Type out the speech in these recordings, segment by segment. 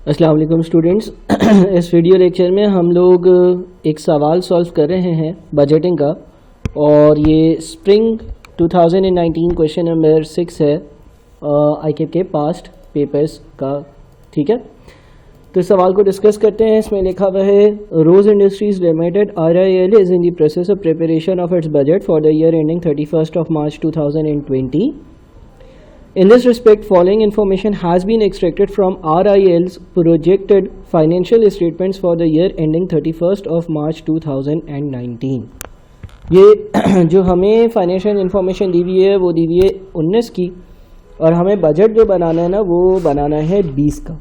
अस्सलाम वालेकुम स्टूडेंट्स। इस वीडियो लेक्चर में हम लोग एक सवाल सॉल्व कर रहे हैं बजटिंग का, और ये स्प्रिंग 2019 क्वेश्चन नंबर 6 है आईकेप के पास्ट पेपर्स का। ठीक है, तो इस सवाल को डिस्कस करते हैं। इसमें लिखा हुआ है Rose industries limited RIL is in the process of preparation of its budget for the year ending 31st of March 2020. In this respect, following information has been extracted from RIL's projected financial statements for the year ending 31st of March 2019. ये जो हमें financial information दी हुई है वो दी हुई है 19 की, और हमें बजट जो बनाना है ना वो बनाना है 20 का।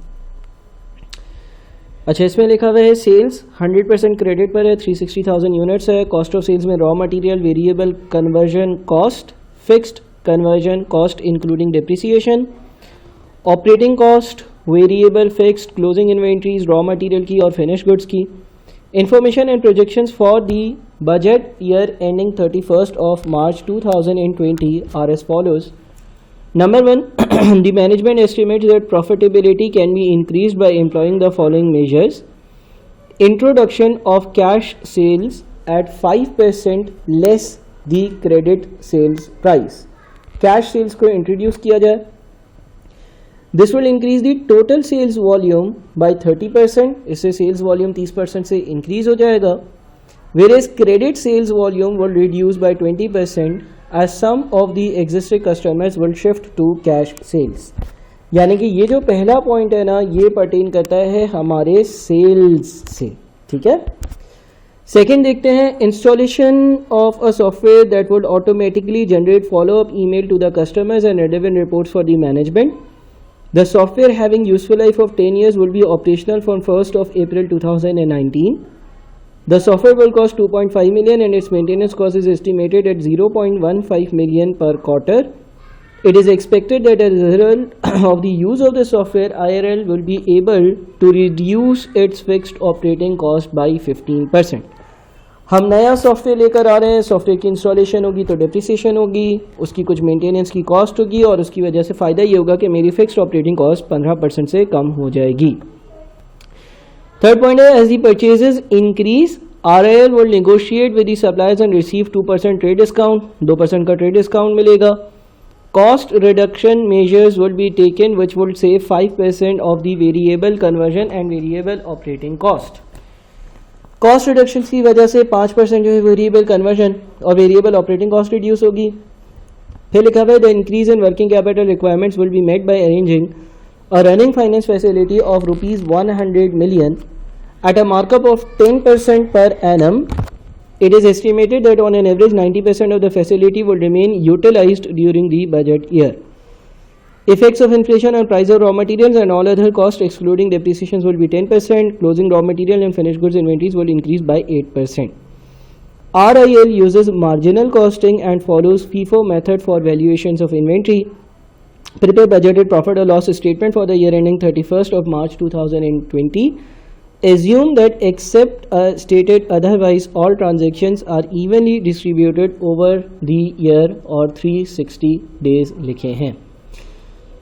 अच्छा, इसमें लिखा हुआ है सेल्स 100% क्रेडिट पर है, 360,000 यूनिट्स है। कॉस्ट ऑफ सेल्स में raw material, variable conversion cost, fixed conversion cost including depreciation, operating cost, variable, fixed, closing inventories, raw material की और finished goods की। Information and projections for the budget year ending 31st of March 2020 are as follows. Number 1, the management estimates that profitability can be increased by employing the following measures. Introduction of cash sales at 5% less the credit sales price. Cash sales को introduce किया जाए। This will increase the total sales volume by 30%, इससे sales volume 30% से increase हो जाएगा। Whereas credit sales volume will reduce by 20% as some of the existing customers will shift to cash sales. यानी कि ये जो पहला पॉइंट है ना, ये पर्टेन करता है हमारे सेल्स से। ठीक है, सेकेंड देखते हैं, installation of a software that would automatically generate follow up email to the customers and relevant reports for the management. The software having useful life of 10 years will be operational from 1st of April 2019. The software will cost 2.5 million and its maintenance cost is estimated at 0.15 million per quarter. It is expected that as a result of the use of the software, IRL will be able to reduce its fixed operating cost by 15%. हम नया software लेकर आ रहे हैं, software की installation होगी तो depreciation होगी, उसकी कुछ मेंटेनेंस की कॉस्ट होगी, और उसकी वजह से फ़ायदा ये होगा कि मेरी फिक्स्ड ऑपरेटिंग कॉस्ट 15% से कम हो जाएगी। थर्ड पॉइंट है, as the purchases increase RIL will negotiate with the suppliers and receive 2% trade discount, 2% का ट्रेड डिस्काउंट मिलेगा। Cost reduction measures will be taken which will save 5% of the variable conversion and variable operating cost. Cost reduction की वजह से 5% जो है variable conversion और variable operating cost reduce होगी। फिर लिखा हुआ है the increase in working capital requirements will be met by arranging a running finance facility of ₹100 million at a markup of 10% per annum. It is estimated that on an average 90% of the facility will remain utilized during the budget year. Effects of inflation on price of raw materials and all other costs excluding depreciations will be 10%. Closing raw material and finished goods inventories will increase by 8%. RIL uses marginal costing and follows FIFO method for valuations of inventory. Prepare budgeted profit or loss statement for the year ending 31st of March 2020. Assume that except stated otherwise all transactions are evenly distributed over the year or 360 days लिखे हैं।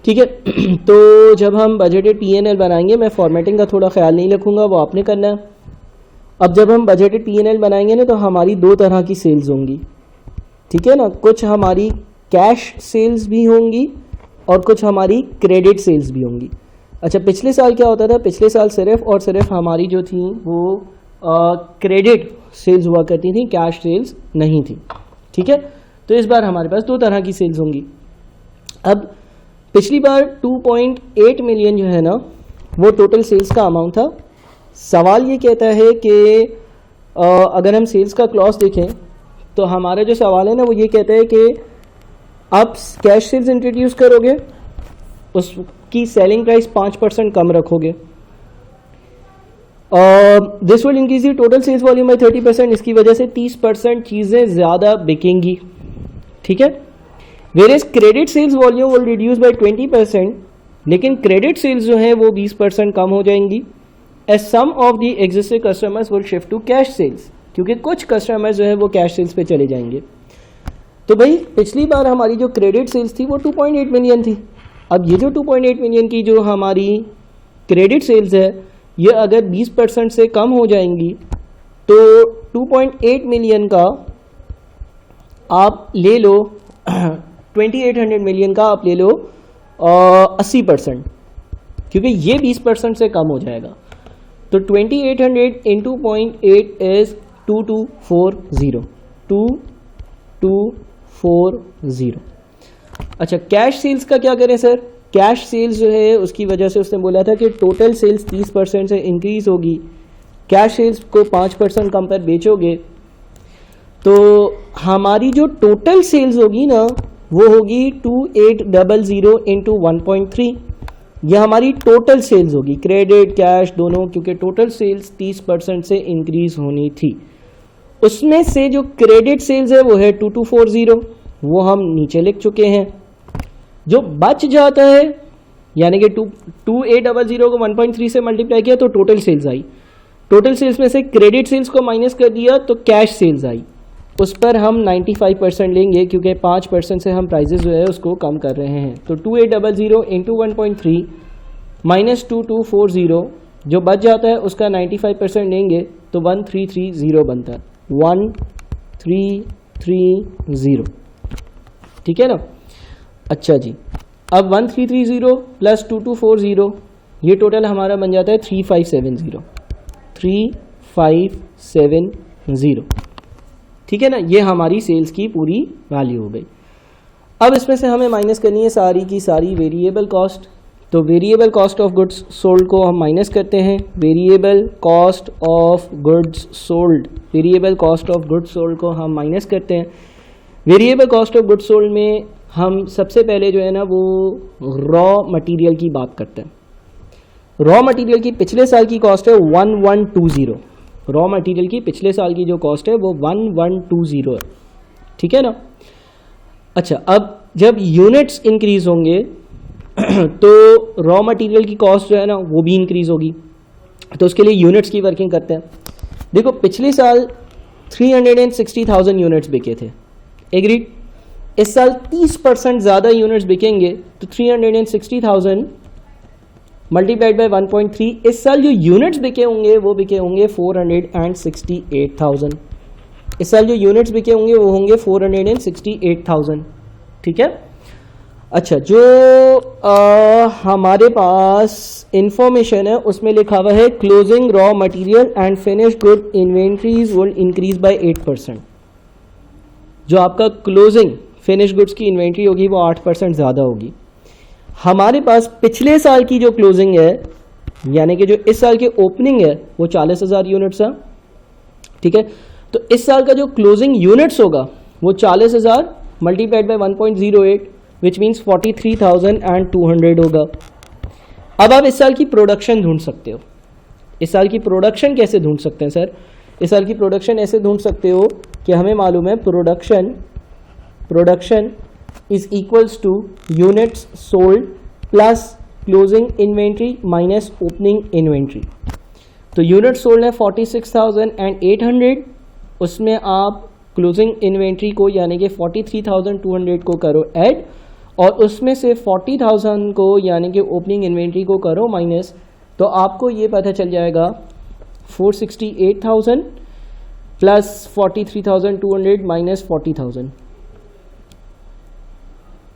ठीक है, तो जब हम budgeted P&L बनाएंगे, मैं formatting का थोड़ा ख्याल नहीं रखूँगा, वो आपने करना है। अब जब हम बजटेड P&L बनाएंगे ना, तो हमारी दो तरह की सेल्स होंगी। ठीक है ना, कुछ हमारी कैश सेल्स भी होंगी और कुछ हमारी क्रेडिट सेल्स भी होंगी। अच्छा, पिछले साल क्या होता था? पिछले साल सिर्फ और सिर्फ हमारी जो थी वो क्रेडिट सेल्स हुआ करती थी, कैश सेल्स नहीं थी। ठीक है, तो इस बार हमारे पास दो तरह की सेल्स होंगी। अब पिछली बार 2.8 मिलियन जो है ना, वो टोटल सेल्स का अमाउंट था। सवाल ये कहता है कि अगर हम सेल्स का क्लॉज देखें तो हमारा जो सवाल है ना वो ये कहता है कि आप कैश सेल्स इंट्रोड्यूस करोगे, उसकी सेलिंग प्राइस 5% कम रखोगे। This will increase the total sales volume by 30%, इसकी वजह से 30% चीज़ें ज़्यादा बिकेंगी। ठीक है, average credit sales volume will reduce by 20%, लेकिन क्रेडिट सेल्स जो हैं वो 20% कम हो जाएंगी। As some of the existing customers will shift to cash sales, क्योंकि कुछ कस्टमर्स जो है वो कैश सेल्स पे चले जाएंगे। तो भाई पिछली बार हमारी जो क्रेडिट सेल्स थी वो 2.8 मिलियन थी। अब ये जो 2.8 मिलियन की जो हमारी क्रेडिट सेल्स है ये अगर 20% से कम हो जाएंगी तो 2.8 मिलियन का आप ले लो 2800 मिलियन का आप ले लो 80%, क्योंकि ये 20% से कम हो जाएगा। तो 2800 इंटू 0.8 इज 2240 2240। अच्छा, कैश सेल्स का क्या करें सर? कैश सेल्स जो है उसकी वजह से उसने बोला था कि टोटल सेल्स 30% से इंक्रीज होगी, कैश सेल्स को 5% कम पर बेचोगे तो हमारी जो टोटल सेल्स होगी ना वो होगी 2800 इंटू 1.3। यह हमारी टोटल सेल्स होगी, क्रेडिट कैश दोनों, क्योंकि टोटल सेल्स 30% से इंक्रीज होनी थी। उसमें से जो क्रेडिट सेल्स है वो है 2240, वो हम नीचे लिख चुके हैं। जो बच जाता है यानी कि 2800 को 1.3 से मल्टीप्लाई किया तो टोटल सेल्स आई। टोटल सेल्स में से क्रेडिट सेल्स को माइनस कर दिया तो कैश सेल्स आई। उस पर हम 95% लेंगे क्योंकि 5% से हम प्राइजेस जो है उसको कम कर रहे हैं। तो 2800 इंटू 1.3 माइनस 2240, जो बच जाता है उसका 95% लेंगे तो 1330 बनता है, 1330। ठीक है ना? अच्छा जी, अब 1330 प्लस 2240 ये टोटल हमारा बन जाता है 3570, 3570। ठीक है ना? ये हमारी सेल्स की पूरी वैल्यू हो गई। अब इसमें से हमें माइनस करनी है सारी की सारी वेरिएबल कॉस्ट। तो variable cost of goods sold को हम माइनस करते हैं। Variable cost of goods sold, variable cost of goods sold को हम माइनस करते हैं। Variable cost of goods sold में हम सबसे पहले जो है ना वो रॉ मटेरियल की बात करते हैं। रॉ मटेरियल की पिछले साल की कॉस्ट है 1120। रॉ मटेरियल की पिछले साल की जो कॉस्ट है वो 1120 है। ठीक है ना? अच्छा, अब जब यूनिट्स इंक्रीज होंगे तो रॉ मटेरियल की कॉस्ट जो है ना वो भी इंक्रीज होगी। तो उसके लिए यूनिट्स की वर्किंग करते हैं। देखो, पिछले साल 360,000 यूनिट्स बिके थे, एग्रीड। इस साल 30% ज़्यादा यूनिट्स बिकेंगे तो 360,000 मल्टीप्लाइड बाय 1.3, इस साल जो यूनिट्स बिके होंगे वो बिके होंगे 468,000। इस साल जो यूनिट्स बिके होंगे वो होंगे 468,000। ठीक है? अच्छा, जो हमारे पास इंफॉर्मेशन है उसमें लिखा हुआ है closing raw material and finished good inventories will increase by 8%। जो आपका क्लोजिंग फिनिश गुड्स की इन्वेंट्री होगी वो 8% ज़्यादा होगी। हमारे पास पिछले साल की जो क्लोजिंग है यानी कि जो इस साल की ओपनिंग है वो 40,000 यूनिट्स है। ठीक है? तो इस साल का जो क्लोजिंग यूनिट्स होगा वो 40,000 मल्टीप्लाइड बाय 1.08 विच मीन्स 43,200 होगा। अब आप इस साल की प्रोडक्शन ढूंढ सकते हो। इस साल की प्रोडक्शन कैसे ढूंढ सकते हैं सर? इस साल की प्रोडक्शन ऐसे ढूंढ सकते हो कि हमें मालूम है production is equals two units sold plus closing inventory minus opening inventory. तो यूनिट्स सोल्ड है 46,800, उसमें आप क्लोजिंग इन्वेंट्री को यानी कि 43,200 को करो ऐड और उसमें से 40,000 को यानी कि ओपनिंग इन्वेंट्री को करो माइनस, तो आपको ये पता चल जाएगा 468,000 प्लस 43,200 माइनस 40,000।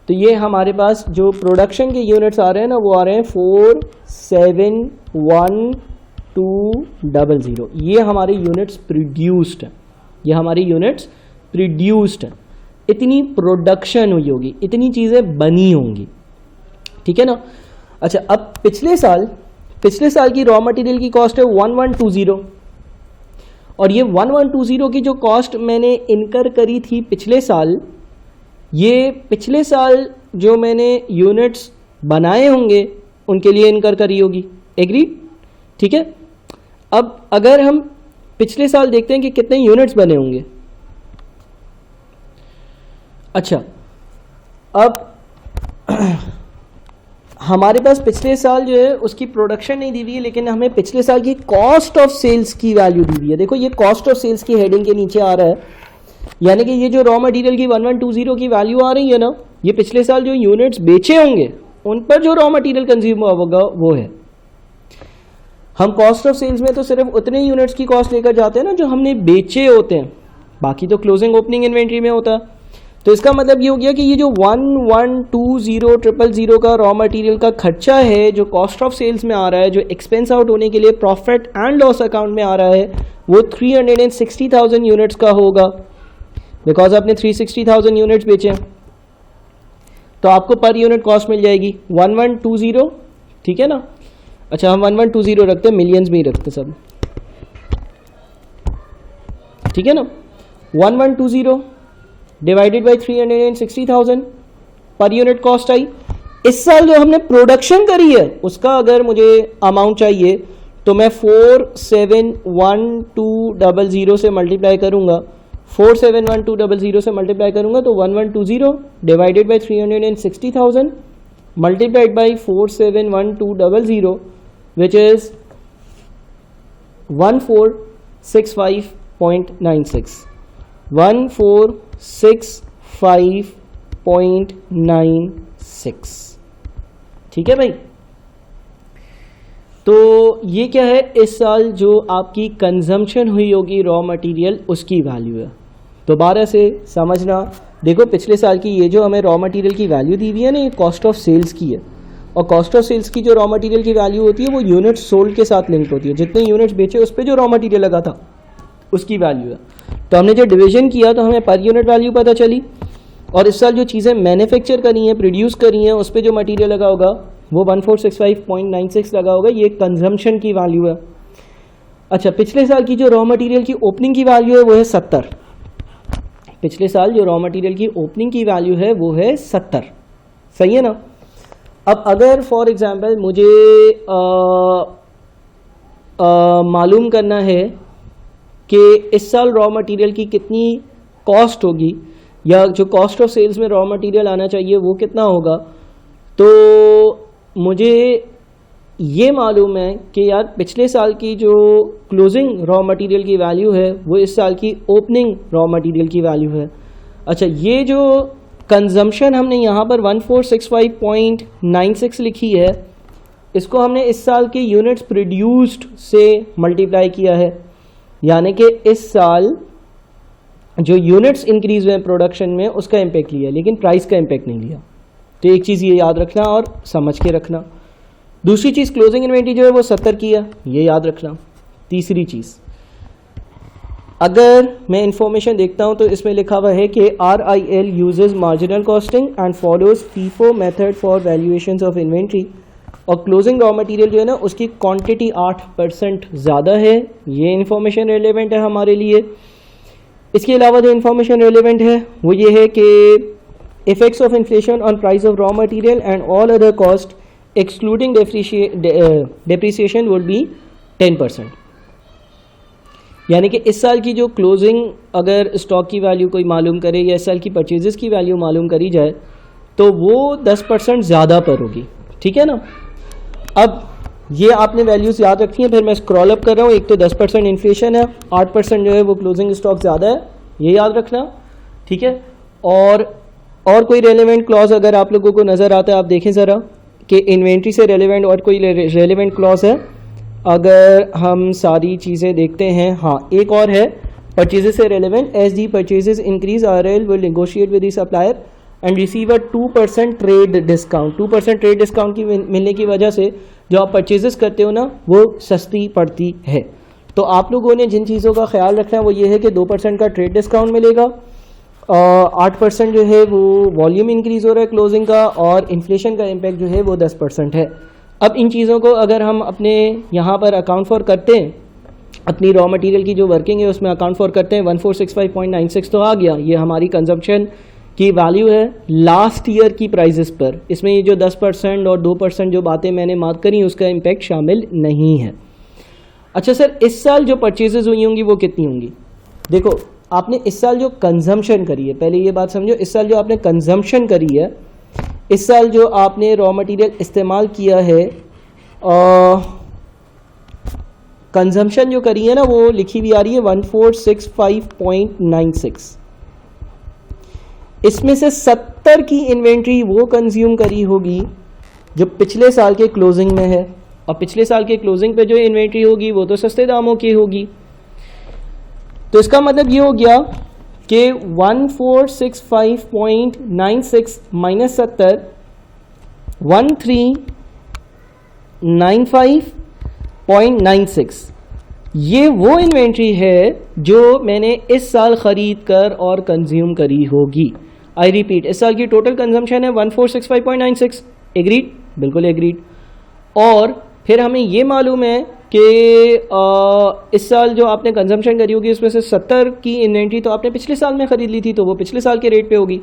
तो ये हमारे पास जो प्रोडक्शन के यूनिट्स आ रहे हैं ना वो आ रहे हैं 471,200। ये हमारे यूनिट्स प्रोड्यूस्ड हैं, ये हमारी यूनिट्स प्रोड्यूस्ड हैं। इतनी प्रोडक्शन हुई होगी, इतनी चीज़ें बनी होंगी। ठीक है ना? अच्छा, अब पिछले साल की रॉ मटेरियल की कॉस्ट है 1120 और ये 1120 की जो कॉस्ट मैंने इनकर करी थी पिछले साल, ये पिछले साल जो मैंने यूनिट्स बनाए होंगे उनके लिए इनकर करी होगी, एग्री? ठीक है? अब अगर हम पिछले साल देखते हैं कि कितने यूनिट्स बने होंगे। अच्छा, अब हमारे पास पिछले साल जो है उसकी प्रोडक्शन नहीं दी हुई है लेकिन हमें पिछले साल की कॉस्ट ऑफ सेल्स की वैल्यू दी हुई है। देखो, ये कॉस्ट ऑफ सेल्स की हेडिंग के नीचे आ रहा है, यानी कि ये जो रॉ मटेरियल की 1120 की वैल्यू आ रही है ना, ये पिछले साल जो यूनिट्स बेचे होंगे उन पर जो रॉ मटेरियल कंज्यूम होगा वो है। हम कॉस्ट ऑफ सेल्स में तो सिर्फ उतने यूनिट्स की कॉस्ट लेकर जाते हैं ना जो हमने बेचे होते हैं, बाकी तो क्लोजिंग ओपनिंग इन्वेंट्री में होता है। तो इसका मतलब ये हो गया कि ये जो 1120,000 का रॉ मटेरियल का खर्चा है जो कॉस्ट ऑफ सेल्स में आ रहा है, जो एक्सपेंस आउट होने के लिए प्रॉफिट एंड लॉस अकाउंट में आ रहा है, वो 360,000 यूनिट्स का होगा, बिकॉज आपने 360,000 यूनिट्स बेचे हैं। तो आपको पर यूनिट कॉस्ट मिल जाएगी 1120, ठीक है ना। अच्छा, हम 1120 रखते हैं, मिलियंस में ही रखते सब, ठीक है ना। 1120 divided by 360,000 per unit cost आई। इस साल जो हमने प्रोडक्शन करी है उसका अगर मुझे अमाउंट चाहिए तो मैं 471200 से मल्टीप्लाई करूंगा, 471200 से मल्टीप्लाई करूंगा तो 1120 divided by 360,000 multiplied by 471200 which is 1465.96, 1465.96, ठीक है भाई। तो ये क्या है, इस साल जो आपकी कंजम्पशन हुई होगी रॉ मटेरियल उसकी वैल्यू है। दोबारा से समझना, देखो पिछले साल की ये जो हमें रॉ मटेरियल की वैल्यू दी हुई है ना, ये कॉस्ट ऑफ सेल्स की है, और कॉस्ट ऑफ सेल्स की जो रॉ मटेरियल की वैल्यू होती है वो यूनिट्स सोल्ड के साथ लिंक्ड होती है। जितने यूनिट्स बेचे उस पर जो रॉ मटेरियल लगा था उसकी वैल्यू है। तो हमने जो डिवीजन किया तो हमें पर यूनिट वैल्यू पता चली, और इस साल जो चीज़ें मैन्युफैक्चर करी हैं, प्रोड्यूस करी हैं, उस पर जो मटेरियल लगा होगा वो 1465.96 लगा होगा, ये कंजम्पशन की वैल्यू है। अच्छा, पिछले साल की जो रॉ मटेरियल की ओपनिंग की वैल्यू है वो है 70। पिछले साल जो रॉ मटेरियल की ओपनिंग की वैल्यू है वो है 70, सही है ना। अब अगर फॉर एग्जांपल मुझे मालूम करना है कि इस साल रॉ मटेरियल की कितनी कॉस्ट होगी, या जो कॉस्ट ऑफ सेल्स में रॉ मटेरियल आना चाहिए वो कितना होगा, तो मुझे ये मालूम है कि यार पिछले साल की जो क्लोजिंग रॉ मटेरियल की वैल्यू है वो इस साल की ओपनिंग रॉ मटेरियल की वैल्यू है। अच्छा, ये जो कंजम्पशन हमने यहाँ पर 1465.96 लिखी है, इसको हमने इस साल के यूनिट्स प्रोड्यूस्ड से मल्टीप्लाई किया है, यानी कि इस साल जो यूनिट्स इंक्रीज हुए प्रोडक्शन में उसका इम्पैक्ट लिया, लेकिन प्राइस का इम्पैक्ट नहीं लिया। तो एक चीज़ ये याद रखना और समझ के रखना। दूसरी चीज़, क्लोजिंग इन्वेंटरी जो है वो 70 की है, ये याद रखना। तीसरी चीज़, अगर मैं इंफॉर्मेशन देखता हूँ तो इसमें लिखा हुआ है कि RIL uses marginal costing and follows FIFO method for valuations of inventory, और क्लोजिंग रॉ मटेरियल जो है ना उसकी क्वांटिटी 8% ज़्यादा है। ये इन्फॉर्मेशन रेलेवेंट है हमारे लिए। इसके अलावा जो इन्फॉर्मेशन रेलेवेंट है वो ये है कि effects of inflation on price of raw material and all other cost excluding depreciation would be 10%। यानी कि इस साल की जो क्लोजिंग अगर स्टॉक की वैल्यू कोई मालूम करे या इस साल की परचेजेस की वैल्यू मालूम करी जाए तो वो 10% ज़्यादा पर होगी, ठीक है ना। अब ये आपने वैल्यूज़ याद रखी हैं, फिर मैं स्क्रॉल अप कर रहा हूँ। एक तो 10% इन्फ्लेशन है, 8% जो है वो क्लोजिंग स्टॉक ज़्यादा है, ये याद रखना, ठीक है। और कोई रेलेवेंट क्लॉज अगर आप लोगों को नज़र आता है, आप देखें ज़रा कि इन्वेंट्री से रेलेवेंट और कोई रेलेवेंट क्लॉज है। अगर हम सारी चीज़ें देखते हैं, हाँ एक और है परचेजेस से relevant, as the purchases increase RIL will negotiate with the supplier and receive a 2% trade discount. 2% trade discount की मिलने की वजह से जो आप परचेजेस करते हो ना वो सस्ती पड़ती है। तो आप लोगों ने जिन चीज़ों का ख्याल रखना है वो ये है कि 2% का ट्रेड डिस्काउंट मिलेगा, 8% जो है वो वॉल्यूम इंक्रीज़ हो रहा है क्लोजिंग का, और इन्फ्लेशन का इम्पैक्ट जो है वो 10% है। अब इन चीज़ों को अगर हम अपने यहाँ पर अकाउंट फॉर करते हैं, अपनी रॉ मटेरियल की जो वर्किंग है उसमें अकाउंट फॉर करते हैं, 1465.96 तो आ गया। ये हमारी कंजम्पशन की वैल्यू है लास्ट ईयर की प्राइजेस पर। इसमें ये जो 10% और 2% जो बातें मैंने मार्क करी उसका इम्पैक्ट शामिल नहीं है। अच्छा सर, इस साल जो परचेजेज हुई होंगी वो कितनी होंगी? देखो, आपने इस साल जो कंजम्पशन करी है, पहले ये बात समझो, इस साल जो आपने कंजम्पशन करी है, इस साल जो आपने रॉ मटेरियल इस्तेमाल किया है, कंजम्पशन जो करी है ना वो लिखी हुई आ रही है 1465.96। इसमें से 70 की इन्वेंट्री वो कंज्यूम करी होगी जो पिछले साल के क्लोजिंग में है, और पिछले साल के क्लोजिंग पे जो इन्वेंट्री होगी वो तो सस्ते दामों की होगी। तो इसका मतलब ये हो गया कि 1465.96 माइनस 70 1395.96 ये वो इन्वेंट्री है जो मैंने इस साल ख़रीद कर और कंज्यूम करी होगी। आई रिपीट, इस साल की टोटल कंजम्पशन है 1465.96। एग्रीड? बिल्कुल एग्रीड। और फिर हमें ये मालूम है कि इस साल जो आपने कंजम्पशन करी होगी उसमें से 70 की इन्वेंट्री तो आपने पिछले साल में ख़रीद ली थी, तो वो पिछले साल के रेट पे होगी।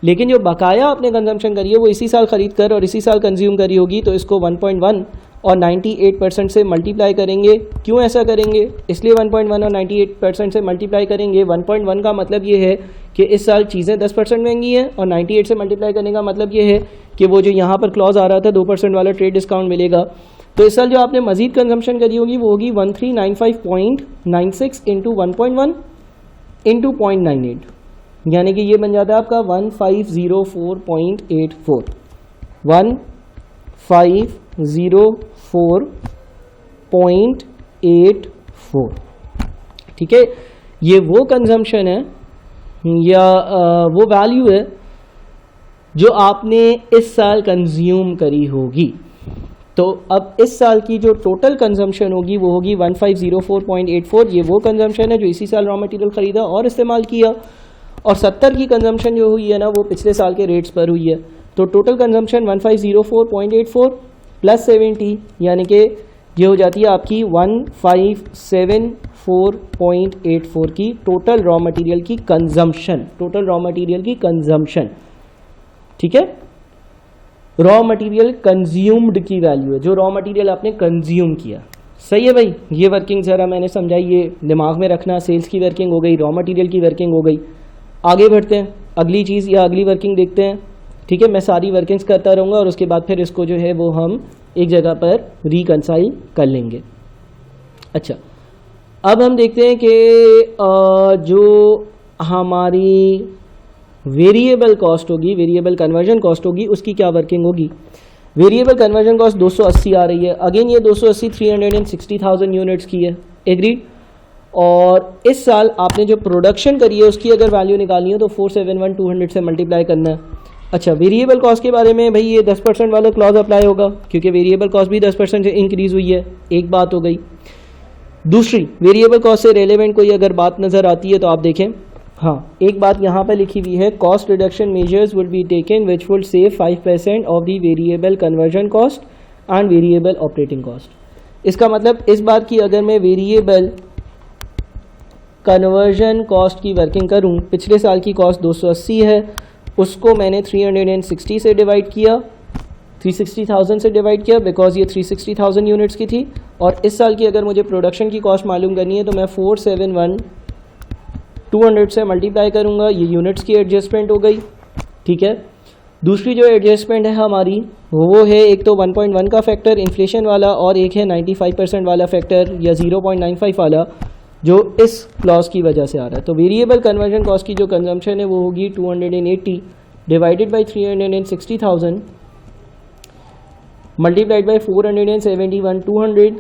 लेकिन जो बकाया आपने कंजम्पशन करी है वो इसी साल ख़रीद कर और इसी साल कंज्यूम करी होगी, तो इसको 1.1 और 98% से मल्टीप्लाई करेंगे। क्यों ऐसा करेंगे? इसलिए 1.1 और 98% से मल्टीप्लाई करेंगे। 1.1 का मतलब ये है कि इस साल चीज़ें 10% महंगी हैं और 98 से मल्टीप्लाई करने का मतलब ये है कि वो जो यहाँ पर क्लॉज आ रहा था 2% वाला ट्रेड डिस्काउंट मिलेगा। तो इस साल जो आपने मज़ीद कंजम्पशन करी होगी वो होगी 1395.96 इंटू 1.1 इंटू 0.98, यानी कि ये बन जाता है आपका 1504.84 1504.84। ठीक है, ये वो कंजम्पशन है या वो वैल्यू है जो आपने इस साल कंज्यूम करी होगी। तो अब इस साल की जो टोटल कंजम्पशन होगी वो होगी 1504.84। ये वो कंजम्पशन है जो इसी साल रॉ मटेरियल ख़रीदा और इस्तेमाल किया, और 70 की कंजम्पशन जो हुई है ना वो पिछले साल के रेट्स पर हुई है। तो टोटल कंजम्पशन 1504.84 प्लस 70, यानी कि ये हो जाती है आपकी 1574.84 की टोटल रॉ मटेरियल की कंजम्पशन। टोटल रॉ मटेरियल की कंजम्पशन, ठीक है, रॉ मटेरियल कंज्यूम्ड की वैल्यू है, जो रॉ मटेरियल आपने कंज्यूम किया। सही है भाई, ये वर्किंग ज़रा मैंने समझाई, ये दिमाग में रखना। सेल्स की वर्किंग हो गई, रॉ मटेरियल की वर्किंग हो गई। आगे बढ़ते हैं, अगली चीज़ या अगली वर्किंग देखते हैं। ठीक है, मैं सारी वर्किंग्स करता रहूँगा और उसके बाद फिर इसको जो है वो हम एक जगह पर रिकंसाइल कर लेंगे। अच्छा, अब हम देखते हैं कि जो हमारी वेरिएबल कॉस्ट होगी, वेरिएबल कन्वर्जन कॉस्ट होगी, उसकी क्या वर्किंग होगी। वेरिएबल कन्वर्जन कॉस्ट 280 आ रही है। अगेन ये 280 360,000 यूनिट्स की है। एग्रीड? और इस साल आपने जो प्रोडक्शन करी है उसकी अगर वैल्यू निकालनी है तो 471,200 से मल्टीप्लाई करना है। अच्छा, वेरिएबल कॉस्ट के बारे में भाई ये 10% वाला क्लॉज अप्लाई होगा क्योंकि वेरिएबल कॉस्ट भी 10% से इंक्रीज़ हुई है। एक बात हो गई। दूसरी, वेरिएबल कॉस्ट से रेलेवेंट कोई अगर बात नज़र आती है तो आप देखें, हाँ, एक बात यहाँ पर लिखी हुई है, cost reduction measures will be taken which will save 5% of the variable conversion cost and variable operating cost. इसका मतलब इस बात की अगर मैं वेरिएबल कन्वर्जन कॉस्ट की वर्किंग करूँ, पिछले साल की कॉस्ट 280 है, उसको मैंने 360 से डिवाइड किया, 360,000 से डिवाइड किया बिकॉज ये 360,000 यूनिट्स की थी। और इस साल की अगर मुझे प्रोडक्शन की कॉस्ट मालूम करनी है तो मैं 471,200 से मल्टीप्लाई करूँगा। ये यूनिट्स की एडजस्टमेंट हो गई। ठीक है, दूसरी जो एडजस्टमेंट है हमारी वो है, एक तो 1.1 का फैक्टर इन्फ्लेशन वाला और एक है 95% वाला फैक्टर या 0.95 वाला जो इस क्लॉज की वजह से आ रहा है। तो वेरिएबल कन्वर्जन कॉस्ट की जो कंजम्पशन है वो होगी 280 divided by 360,000 multiplied by 471,200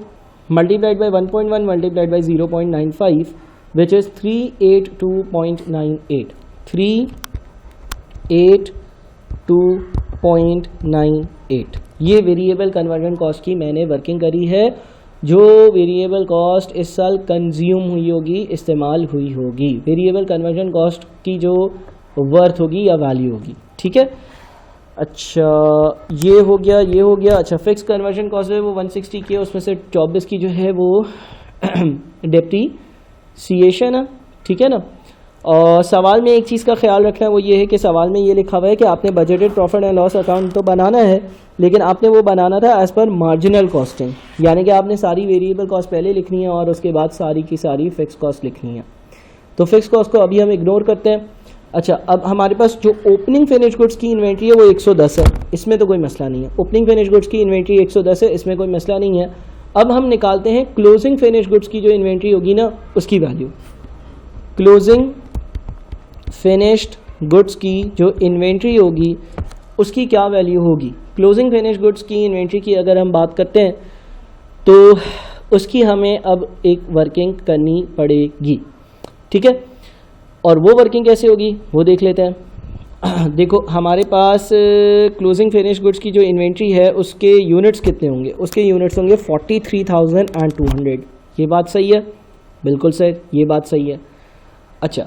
multiplied by 1.1 multiplied by 0.95 which is 382.98 382.98। ये वेरिएबल कन्वर्जन कॉस्ट की मैंने वर्किंग करी है, जो वेरिएबल कॉस्ट इस साल कंज्यूम हुई होगी, इस्तेमाल हुई होगी। वेरिएबल कन्वर्जन कॉस्ट की जो वर्थ होगी या वैल्यू होगी। ठीक है, अच्छा ये हो गया, ये हो गया। अच्छा, फिक्स कन्वर्जन कॉस्ट है वो 160 की है, उसमें से 24 की जो है वो डेप्रीसिएशन है। ठीक है ना। और सवाल में एक चीज़ का ख्याल रखना है, वो ये है कि सवाल में ये लिखा हुआ है कि आपने budgeted profit and loss account तो बनाना है, लेकिन आपने वो बनाना था एज़ पर मार्जिनल कॉस्टिंग, यानी कि आपने सारी वेरिएबल कॉस्ट पहले लिखनी है और उसके बाद सारी की सारी फिक्स कॉस्ट लिखनी है। तो फिक्स कॉस्ट को अभी हम इग्नोर करते हैं। अच्छा, अब हमारे पास जो ओपनिंग फिनिश गुड्स की इन्वेंट्री है वो 110 है, इसमें तो कोई मसला नहीं है। ओपनिंग फिनिश गुड्स की इन्वेंट्री 110 है, इसमें कोई मसला नहीं है। अब हम निकालते हैं क्लोजिंग फिनिश गुड्स की जो इन्वेंट्री होगी ना उसकी वैल्यू। क्लोजिंग फिनिश्ड गुड्स की जो इन्वेंट्री होगी उसकी क्या वैल्यू होगी। क्लोजिंग फिनिश गुड्स की इन्वेंट्री की अगर हम बात करते हैं तो उसकी हमें अब एक वर्किंग करनी पड़ेगी, ठीक है। और वो वर्किंग कैसे होगी वो देख लेते हैं। देखो हमारे पास क्लोजिंग फिनिश गुड्स की जो इन्वेंट्री है उसके यूनिट्स कितने होंगे, उसके यूनिट्स होंगे 43,200। ये बात सही है, बिल्कुल सही, ये बात सही है। अच्छा,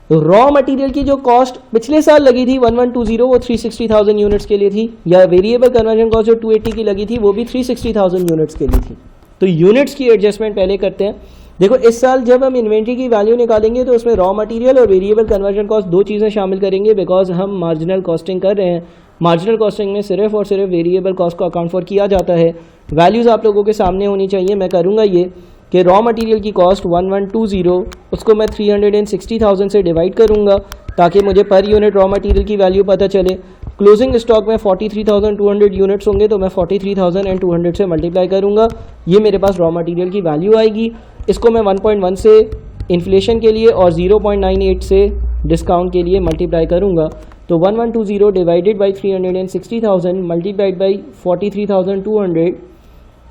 रॉ मटेरियल की जो कॉस्ट पिछले साल लगी थी 1120, वो 360,000 यूनिट्स के लिए थी, या वेरिएबल कन्वर्जन कॉस्ट जो 280 की लगी थी वो भी 360,000 यूनिट्स के लिए थी। तो यूनिट्स की एडजस्टमेंट पहले करते हैं। देखो इस साल जब हम इन्वेंट्री की वैल्यू निकालेंगे तो उसमें रॉ मटेरियल और वेरिएबल कन्वर्जन कॉस्ट दो चीज़ें शामिल करेंगे, बिकॉज हम मार्जिनल कॉस्टिंग कर रहे हैं। मार्जिनल कॉस्टिंग में सिर्फ और सिर्फ वेरिएबल कॉस्ट को अकाउंट फॉर किया जाता है। वैल्यूज़ आप लोगों के सामने होनी चाहिए। मैं करूँगा ये कि रॉ मटेरियल की कॉस्ट 1120, उसको मैं 360,000 से डिवाइड करूँगा ताकि मुझे पर यूनिट रॉ मटेरियल की वैल्यू पता चले। क्लोजिंग स्टॉक में 43,200 यूनिट्स होंगे तो मैं 43,200 से मल्टीप्लाई करूँगा, ये मेरे पास रॉ मटेरियल की वैल्यू आएगी। इसको मैं 1.1 से इन्फ्लेशन के लिए और 0.98 से डिस्काउंट के लिए मल्टीप्लाई करूँगा। तो 1120 divided by 360,000 multiplied by 43,200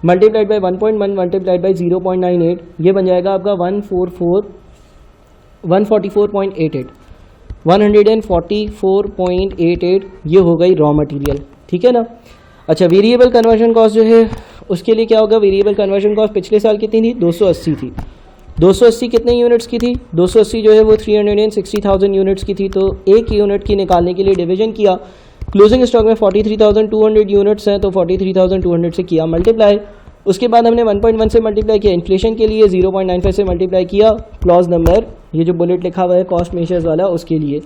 multiplied by 1.1 multiplied by 0.98, ये बन जाएगा आपका 144.88, 144.88, ये हो गई रॉ मटेरियल, ठीक है ना। अच्छा, वेरिएबल कन्वर्जन कॉस्ट जो है उसके लिए क्या होगा, वेरिएबल कन्वर्जन कॉस्ट पिछले साल कितनी थी, 280 थी। 280 कितने यूनिट्स की थी, 280 जो है वो 360,000 यूनिट्स की थी। तो एक यूनिट की निकालने के लिए डिवीजन किया। क्लोजिंग स्टॉक में 43,200 यूनिट्स हैं तो 43,200 से किया मल्टीप्लाई। उसके बाद हमने 1.1 से मल्टीप्लाई किया इन्फ्लेशन के लिए, 0.95 से मल्टीप्लाई किया क्लॉज नंबर, ये जो बुलेट लिखा हुआ है कॉस्ट मेजर्स वाला उसके लिए।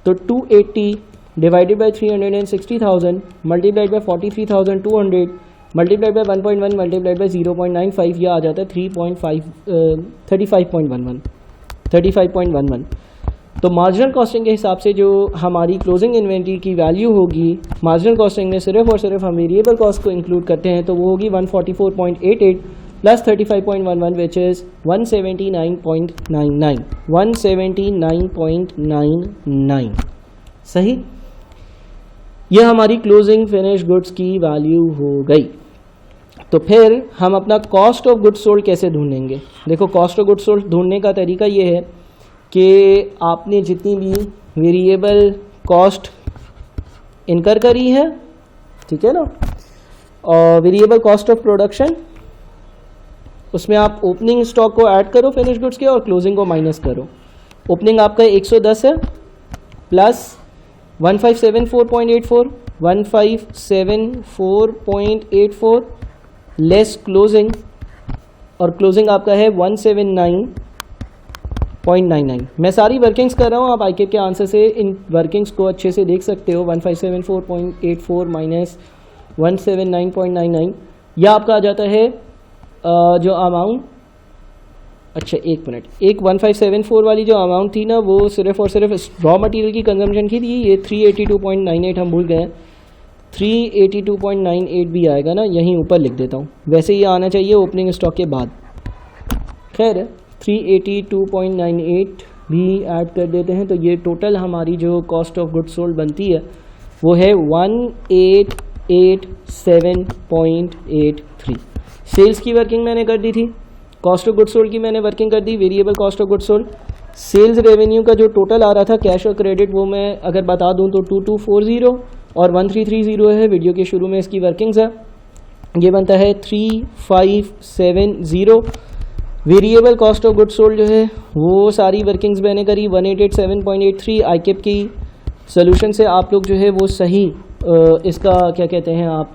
तो 280 divided by 360,000 multiplied by 43,200 multiplied by 1.1 multiplied by 0.95, यह आ जाता है 35.11। तो मार्जिनल कॉस्टिंग के हिसाब से जो हमारी क्लोजिंग इन्वेंट्री की वैल्यू होगी, मार्जिनल कॉस्टिंग में सिर्फ और सिर्फ हम वेरिएबल कॉस्ट को इंक्लूड करते हैं, तो वो होगी 144.88 प्लस 35.11 विच इज़ 179.99, 179.99। सही, यह हमारी क्लोजिंग फिनिश गुड्स की वैल्यू हो गई। तो फिर हम अपना कॉस्ट ऑफ गुड्स सोल्ड कैसे ढूंढेंगे। देखो कॉस्ट ऑफ गुड्स सोल्ड ढूंढने का तरीका ये है कि आपने जितनी भी वेरिएबल कॉस्ट इनकर करी है, ठीक है ना, और वेरिएबल कॉस्ट ऑफ प्रोडक्शन, उसमें आप ओपनिंग स्टॉक को ऐड करो फिनिश गुड्स के और क्लोजिंग को माइनस करो। ओपनिंग आपका 110 है प्लस 1574.84, 1574.84 लेस क्लोजिंग, और क्लोजिंग आपका है 179.99। मैं सारी वर्किंग्स कर रहा हूँ, आप आईके के आंसर से इन वर्किंग्स को अच्छे से देख सकते हो। 1574.84 माइनस 179.99, यह आपका आ जाता है जो अमाउंट, अच्छा एक मिनट, एक 1574 वाली जो अमाउंट थी ना वो सिर्फ और सिर्फ रॉ मटेरियल की कंजम्पशन की थी। ये 382.98 हम भूल गए, 382.98 भी आएगा ना, यहीं ऊपर लिख देता हूँ, वैसे ये आना चाहिए ओपनिंग स्टॉक के बाद। खैर 382.98 भी ऐड कर देते हैं, तो ये टोटल हमारी जो कॉस्ट ऑफ गुड्स सोल्ड बनती है वो है 1887.83। सेल्स की वर्किंग मैंने कर दी थी, कॉस्ट ऑफ गुड्स सोल्ड की मैंने वर्किंग कर दी, variable cost of goods sold. Sales revenue का जो टोटल आ रहा था कैश और क्रेडिट, वो मैं अगर बता दूं तो 2240 और 1330 है, वीडियो के शुरू में इसकी वर्किंग्स है, ये बनता है 3570। Variable cost of goods sold जो है वो सारी वर्किंग्स मैंने करी 1887.83। आईकेप की सोल्यूशन से आप लोग जो है वो सही इसका क्या कहते हैं आप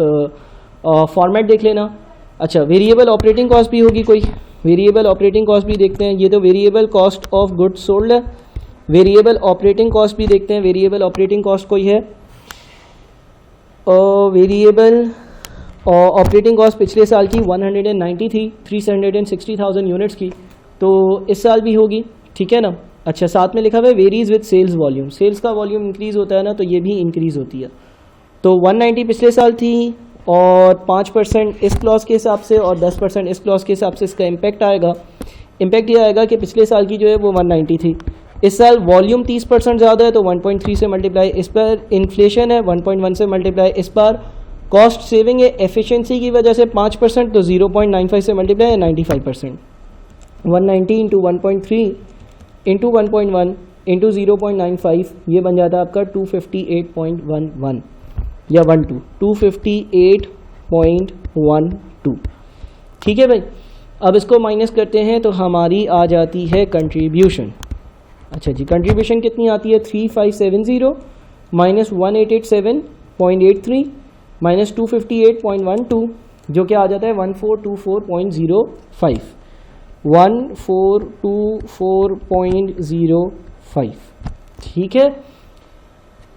फॉर्मेट देख लेना। अच्छा, वेरिएबल ऑपरेटिंग कॉस्ट भी होगी कोई, वेरिएबल ऑपरेटिंग कॉस्ट भी देखते हैं। ये तो variable cost of goods sold है, वेरिएबल ऑपरेटिंग कॉस्ट भी देखते हैं। वेरिएबल ऑपरेटिंग कॉस्ट कोई है, वेरिएबल ऑपरेटिंग कॉस्ट पिछले साल की 190 थी, 360,000 यूनिट्स की, तो इस साल भी होगी, ठीक है ना। अच्छा, साथ में लिखा हुआ है varies with sales volume, sales का वॉल्यूम इंक्रीज़ होता है ना, तो ये भी इंक्रीज़ होती है। तो 190 पिछले साल थी और 5% इस क्लॉज के हिसाब से और 10% इस क्लॉज के हिसाब से इसका इम्पैक्ट आएगा। इम्पैक्ट ये आएगा कि पिछले साल की जो है वो 190 थी, इस साल वॉल्यूम 30% ज़्यादा है तो 1.3 से मल्टीप्लाई, इस पर इन्फ्लेशन है 1.1 से मल्टीप्लाई, इस पर कॉस्ट सेविंग है एफिशिएंसी की वजह से 5%, तो 0.95 से मल्टीप्लाई है 95%। 190 इंटू 1.3 इंटू 1.1 इंटू 0.95, ये बन जाता है आपका 258.11 या 12, 258.12। ठीक है भाई, अब इसको माइनस करते हैं तो हमारी आ जाती है कंट्रीब्यूशन। अच्छा जी, कंट्रीब्यूशन कितनी आती है, 3570 माइनस 1887.83 माइनस 258.12, जो कि आ जाता है 1424.05, 1424.05। ठीक है,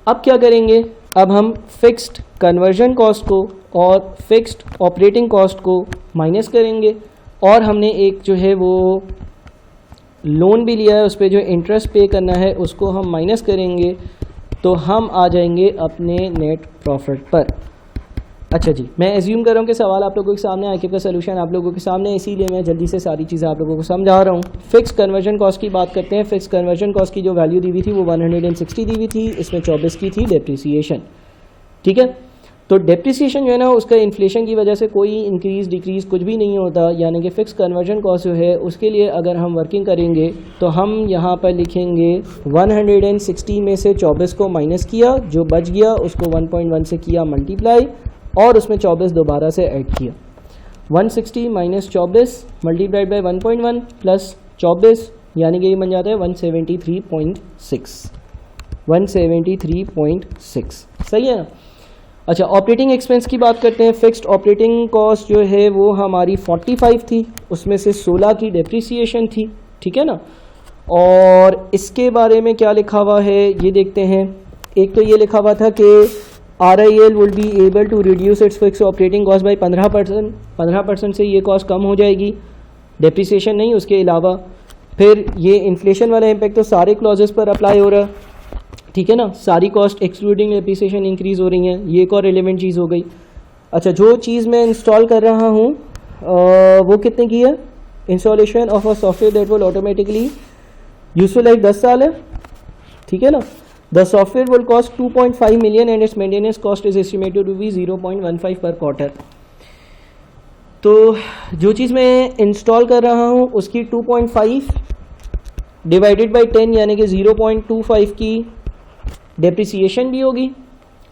अब क्या करेंगे, अब हम फिक्स्ड कन्वर्जन कॉस्ट को और फिक्स्ड ऑपरेटिंग कॉस्ट को माइनस करेंगे, और हमने एक जो है वो लोन भी लिया है, उस पर जो इंटरेस्ट पे करना है उसको हम माइनस करेंगे, तो हम आ जाएंगे अपने नेट प्रॉफिट पर। अच्छा जी, मैं एज्यूम कर रहा हूँ कि सवाल आप लोगों के सामने आके का सोल्यूशन आप लोगों के सामने, इसीलिए मैं जल्दी से सारी चीज़ें आप लोगों को समझा रहा हूँ। फिक्स कन्वर्जन कॉस्ट की बात करते हैं। फिक्स कन्वर्जन कॉस्ट की जो वैल्यू दी हुई थी वो 160 दी हुई थी, इसमें 24 की थी डेप्रिसिएशन। ठीक है, तो डेप्रिसिएशन जो है ना, उसका इन्फ्लेशन की वजह से कोई इंक्रीज़ डिक्रीज़ कुछ भी नहीं होता, यानी कि फ़िक्स कन्वर्जन कॉस्ट जो है उसके लिए अगर हम वर्किंग करेंगे तो हम यहाँ पर लिखेंगे 160 में से 24 को माइनस किया, जो बच गया उसको 1.1 से किया मल्टीप्लाई, और उसमें 24 दोबारा से ऐड किया। 160 माइनस 24 मल्टीप्लाइड बाई 1.1 प्लस 24, यानी कि ये बन जाता है 173.6, 173.6। सही है ना। अच्छा, ऑपरेटिंग एक्सपेंस की बात करते हैं। फिक्स्ड ऑपरेटिंग कॉस्ट जो है वो हमारी 45 थी, उसमें से 16 की डेप्रिसिएशन थी। ठीक है ना, और इसके बारे में क्या लिखा हुआ है ये देखते हैं। एक तो ये लिखा हुआ था कि RIL will be able to reduce its fix operating cost by 15%, 15% से ये कॉस्ट कम हो जाएगी, डेप्रिसिएशन नहीं उसके अलावा। फिर ये इन्फ्लेशन वाला इम्पैक्ट तो सारे क्लॉजेस पर अप्लाई हो रहा है। ठीक है ना, सारी कॉस्ट एक्सक्लूडिंग डेप्रिसिएशन इंक्रीज़ हो रही हैं, ये एक और रिलेवेंट चीज़ हो गई। अच्छा, जो चीज़ मैं इंस्टॉल कर रहा हूँ वो कितने की है, installation of a software that will automatically useful life 10 साल है। ठीक है ना, the software will cost 2.5 million and its maintenance cost is estimated to be 0.15 per quarter. तो जो चीज़ मैं इंस्टॉल कर रहा हूँ उसकी 2.5 डिवाइडेड बाई 10 यानी कि 0.25 की डेप्रिसिएशन भी होगी।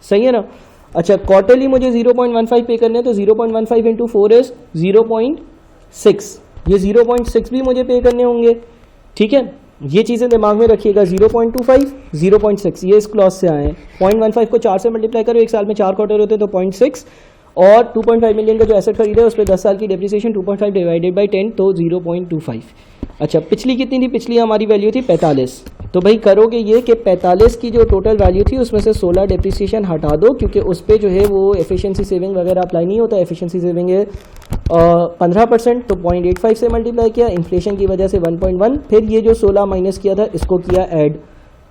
सही है ना। अच्छा, क्वार्टरली मुझे 0.15 पे करने हैं, तो 0.15 इंटू 4 इज 0.6, ये 0.6 भी मुझे पे करने होंगे। ठीक है, ये चीज़ें दिमाग में रखिएगा। 0.25 0.6 ये इस क्लॉज से आए हैं। 0.15 को 4 से मल्टीप्लाई करो, एक साल में 4 क्वार्टर होते हैं तो 0.6, और 2.5 मिलियन का जो एसेट खरीदा है उस पर 10 साल की डेप्रिसिएशन 2.5 डिवाइडेड बाई 10 तो 0.25। अच्छा, पिछली कितनी थी, पिछली हमारी वैल्यू थी 45। तो भाई करोगे ये कि 45 की जो टोटल वैल्यू थी उसमें से 16 डेप्रिसिएशन हटा दो, क्योंकि उस पर जो है वो एफिशिएंसी सेविंग वगैरह अप्लाई नहीं होता। एफिशिएंसी सेविंग है 15%, तो 0.85 से मल्टीप्लाई किया, इन्फ्लेशन की वजह से 1.1, फिर ये जो 16 माइनस किया था इसको किया ऐड।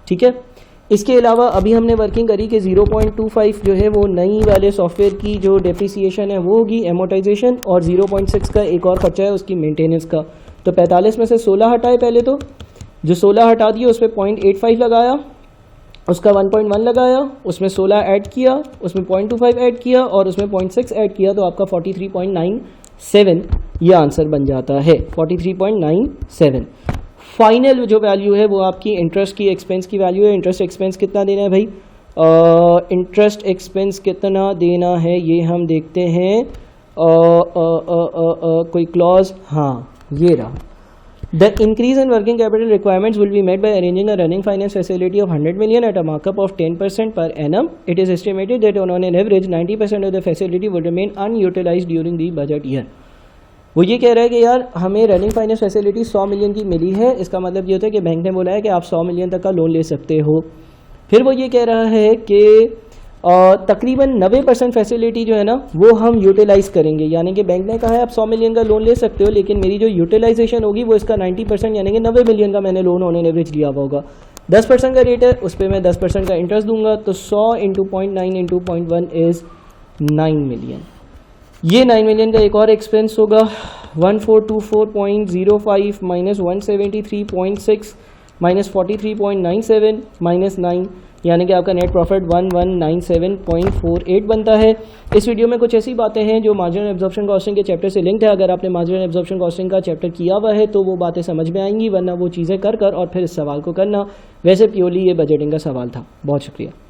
ठीक है, इसके अलावा अभी हमने वर्किंग करी कि 0.25 जो है वो नई वाले सॉफ्टवेयर की जो डेप्रिसिएशन है वो होगी एमोटाइजेशन, और 0.6 का एक और खर्चा है उसकी मेंटेनेंस का। तो 45 में से 16 हटाए, पहले तो जो 16 हटा दिए उस पर 0.85 लगाया, उसका 1.1 लगाया, उसमें 16 ऐड किया, उसमें 0.25 ऐड किया, और उसमें 0.6 ऐड किया, तो आपका 43.97 ये आंसर बन जाता है। 43.97 फाइनल जो वैल्यू है वो आपकी इंटरेस्ट की एक्सपेंस की वैल्यू है। इंटरेस्ट एक्सपेंस कितना देना है भाई, इंटरेस्ट एक्सपेंस कितना देना है ये हम देखते हैं। कोई क्लॉज, हाँ ये रहा। The increase in working capital requirements will be met by arranging a running finance facility of 100 million at a markup of 10% per annum. It is estimated that on an average 90% of the facility will remain unutilized during the budget year. वो ये कह रहा है कि यार हमें running finance facility 100 million की मिली है, इसका मतलब ये होता है कि बैंक ने बोला है कि आप 100 मिलियन तक का लोन ले सकते हो। फिर वो ये कह रहा है कि तकरीबन 90% फैसिलिटी जो है ना वो हम यूटिलाइज़ करेंगे, यानी कि बैंक ने कहा है आप 100 मिलियन का लोन ले सकते हो, लेकिन मेरी जो यूटिलाइजेशन होगी वो इसका 90% यानी कि 90 मिलियन का मैंने लोन ऑन एन एवरेज लिया हुआ होगा। 10% का रेट है, उस पर मैं 10% का इंटरेस्ट दूंगा, तो 100 इंटू 0.9 इंटू 0.1 इज़ 9 मिलियन। ये 9 मिलियन का एक और एक्सपेंस होगा। 1424.05 माइनस 173.6 माइनस 43.97 माइनस 9, यानी कि आपका नेट प्रॉफिट 1197.48 बनता है। इस वीडियो में कुछ ऐसी बातें हैं जो मार्जिनल एब्जॉर्प्शन कॉस्टिंग के चैप्टर से लिंक्ड है। अगर आपने मार्जिनल एब्जॉर्प्शन कॉस्टिंग का चैप्टर किया हुआ है तो वो बातें समझ में आएंगी, वरना वो चीज़ें कर और फिर इस सवाल को करना। वैसे प्योरली ये बजटिंग का सवाल था। बहुत शुक्रिया।